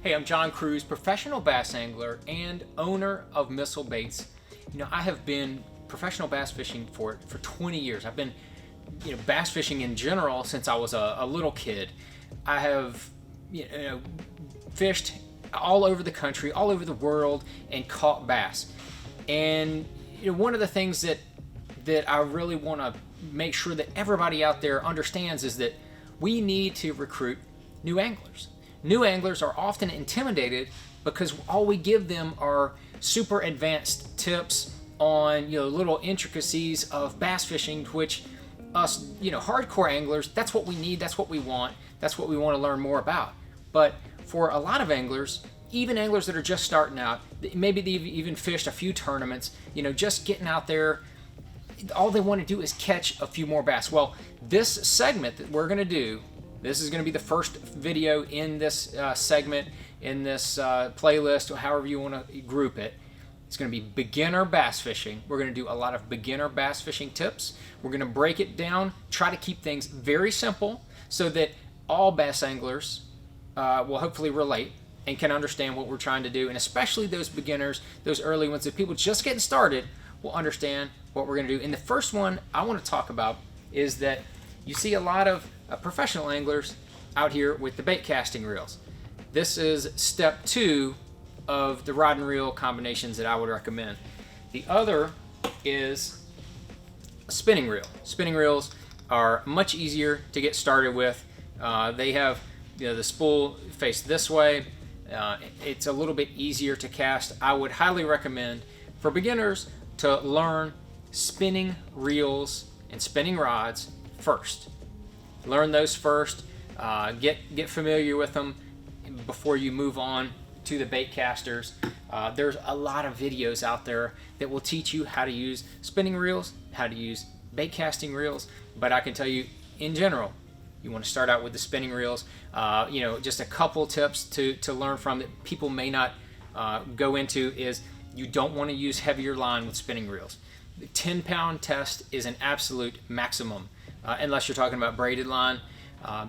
Hey, I'm John Cruz, professional bass angler and owner of Missile Baits. You know, I have been professional bass fishing for 20 years. I've been, bass fishing in general since I was a little kid. I have, fished all over the country, all over the world, and caught bass. And one of the things that I really want to make sure that everybody out there understands is that we need to recruit new anglers. New anglers are often intimidated because all we give them are super advanced tips on little intricacies of bass fishing, which us hardcore anglers, that's what we need, that's what we want to learn more about. But for a lot of anglers, even anglers that are just starting out, maybe they've even fished a few tournaments, just getting out there, all they want to do is catch a few more bass. Well, this segment that we're going to do, this is going to be the first video in this segment, in this playlist, or however you want to group it. It's going to be beginner bass fishing. We're going to do a lot of beginner bass fishing tips. We're going to break it down, try to keep things very simple so that all bass anglers will hopefully relate and can understand what we're trying to do. And especially those beginners, those early ones, that people just getting started will understand what we're going to do. And the first one I want to talk about is that you see a lot of professional anglers out here with the bait casting reels. This is step 2 of the rod and reel combinations that I would recommend. The other is a spinning reel. Spinning reels are much easier to get started with. They have the spool faced this way. It's a little bit easier to cast. I would highly recommend for beginners to learn spinning reels and spinning rods first. Learn those first, get familiar with them before you move on to the bait casters. There's a lot of videos out there that will teach you how to use spinning reels, how to use bait casting reels, but I can tell you in general, you want to start out with the spinning reels. Just a couple tips to learn from that people may not go into is you don't want to use heavier line with spinning reels. The 10-pound test is an absolute maximum. Unless you're talking about braided line.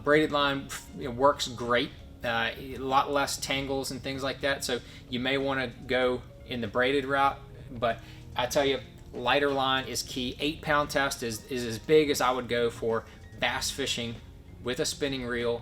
Braided line works great, a lot less tangles and things like that, so you may want to go in the braided route, but I tell you, lighter line is key. 8-pound test is as big as I would go for bass fishing with a spinning reel.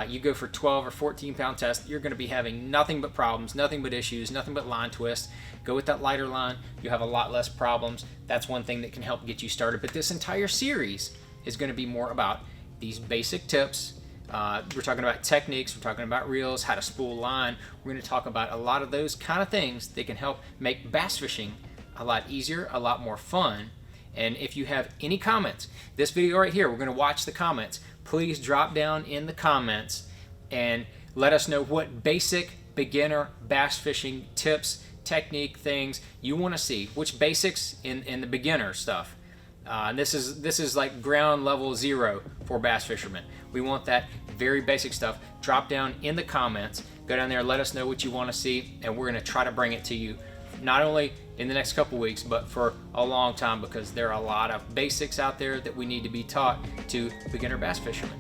You go for 12 or 14-pound test, you're going to be having nothing but problems, nothing but issues, nothing but line twists. Go with that lighter line, you have a lot less problems. That's one thing that can help get you started. But this entire series is going to be more about these basic tips. We're talking about techniques, we're talking about reels, how to spool line. We're going to talk about a lot of those kind of things that can help make bass fishing a lot easier, a lot more fun. And if you have any comments, this video right here, we're going to watch the comments. Please drop down in the comments and let us know what basic beginner bass fishing tips, technique, things you want to see. Which basics in the beginner stuff. This is like ground level 0 for bass fishermen. We want that very basic stuff. Drop down in the comments. Go down there, let us know what you want to see, and we're going to try to bring it to you not only in the next couple weeks, but for a long time, because there are a lot of basics out there that we need to be taught to beginner bass fishermen.